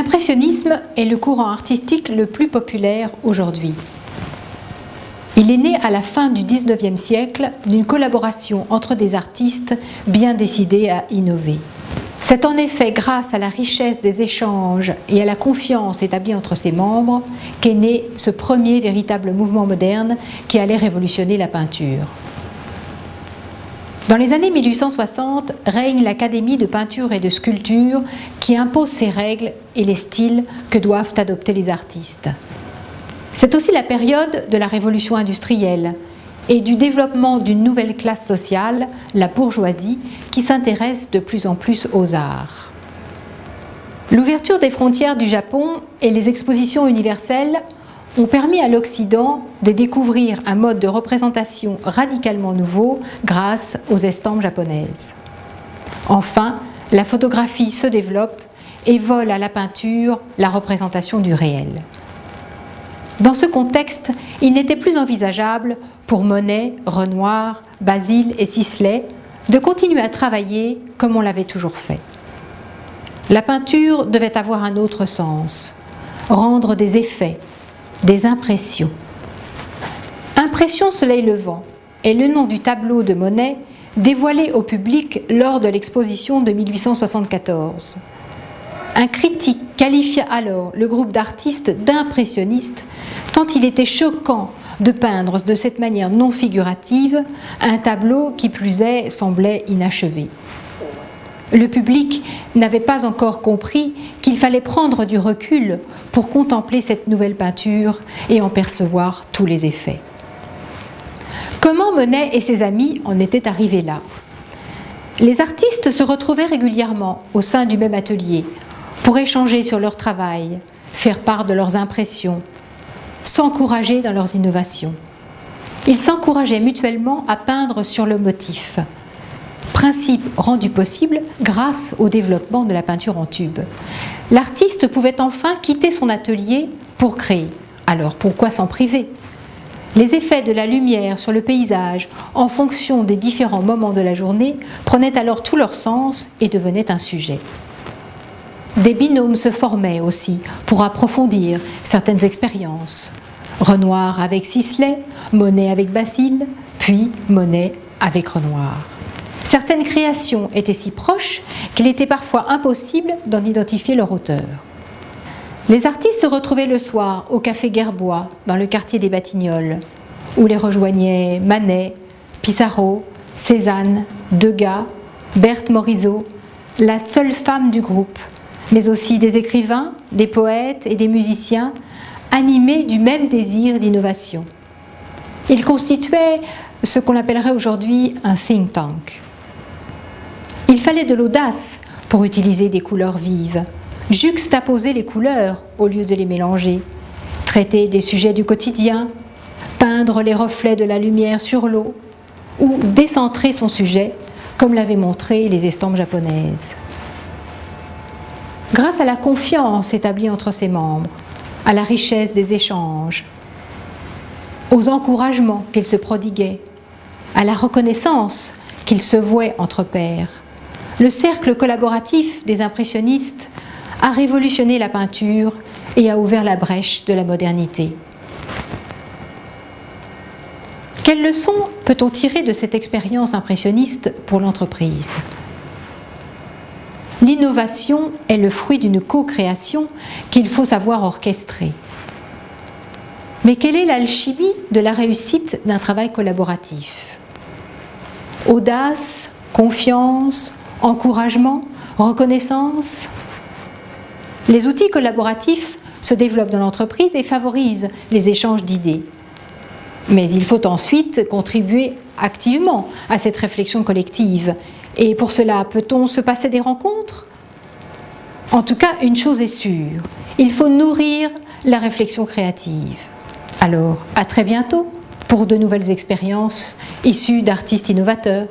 L'impressionnisme est le courant artistique le plus populaire aujourd'hui. Il est né à la fin du XIXe siècle d'une collaboration entre des artistes bien décidés à innover. C'est en effet grâce à la richesse des échanges et à la confiance établie entre ses membres qu'est né ce premier véritable mouvement moderne qui allait révolutionner la peinture. Dans les années 1860, règne l'Académie de peinture et de sculpture qui impose ses règles et les styles que doivent adopter les artistes. C'est aussi la période de la révolution industrielle et du développement d'une nouvelle classe sociale, la bourgeoisie, qui s'intéresse de plus en plus aux arts. L'ouverture des frontières du Japon et les expositions universelles ont permis à l'Occident de découvrir un mode de représentation radicalement nouveau grâce aux estampes japonaises. Enfin, la photographie se développe et vole à la peinture la représentation du réel. Dans ce contexte, il n'était plus envisageable pour Monet, Renoir, Basile et Sisley de continuer à travailler comme on l'avait toujours fait. La peinture devait avoir un autre sens, rendre des effets, des impressions. Impression soleil levant est le nom du tableau de Monet dévoilé au public lors de l'exposition de 1874. Un critique qualifia alors le groupe d'artistes d'impressionnistes tant il était choquant de peindre de cette manière non figurative un tableau qui plus est semblait inachevé. Le public n'avait pas encore compris qu'il fallait prendre du recul pour contempler cette nouvelle peinture et en percevoir tous les effets. Comment Monet et ses amis en étaient arrivés là? Les artistes se retrouvaient régulièrement au sein du même atelier pour échanger sur leur travail, faire part de leurs impressions, s'encourager dans leurs innovations. Ils s'encourageaient mutuellement à peindre sur le motif, principe rendu possible grâce au développement de la peinture en tube. L'artiste pouvait enfin quitter son atelier pour créer. Alors pourquoi s'en priver? Les effets de la lumière sur le paysage en fonction des différents moments de la journée prenaient alors tout leur sens et devenaient un sujet. Des binômes se formaient aussi pour approfondir certaines expériences. Renoir avec Sisley, Monet avec Basile, puis Monet avec Renoir. Certaines créations étaient si proches qu'il était parfois impossible d'en identifier leur auteur. Les artistes se retrouvaient le soir au café Gerbois, dans le quartier des Batignolles, où les rejoignaient Manet, Pissarro, Cézanne, Degas, Berthe Morisot, la seule femme du groupe, mais aussi des écrivains, des poètes et des musiciens animés du même désir d'innovation. Ils constituaient ce qu'on appellerait aujourd'hui un think tank. Il fallait de l'audace pour utiliser des couleurs vives, juxtaposer les couleurs au lieu de les mélanger, traiter des sujets du quotidien, peindre les reflets de la lumière sur l'eau ou décentrer son sujet, comme l'avaient montré les estampes japonaises. Grâce à la confiance établie entre ses membres, à la richesse des échanges, aux encouragements qu'ils se prodiguaient, à la reconnaissance qu'ils se vouaient entre pairs, le cercle collaboratif des impressionnistes a révolutionné la peinture et a ouvert la brèche de la modernité. Quelle leçon peut-on tirer de cette expérience impressionniste pour l'entreprise? L'innovation est le fruit d'une co-création qu'il faut savoir orchestrer. Mais quelle est l'alchimie de la réussite d'un travail collaboratif? Audace, confiance, encouragement, reconnaissance? Les outils collaboratifs se développent dans l'entreprise et favorisent les échanges d'idées. Mais il faut ensuite contribuer activement à cette réflexion collective. Et pour cela, peut-on se passer des rencontres? En tout cas, une chose est sûre, il faut nourrir la réflexion créative. Alors, à très bientôt pour de nouvelles expériences issues d'artistes innovateurs.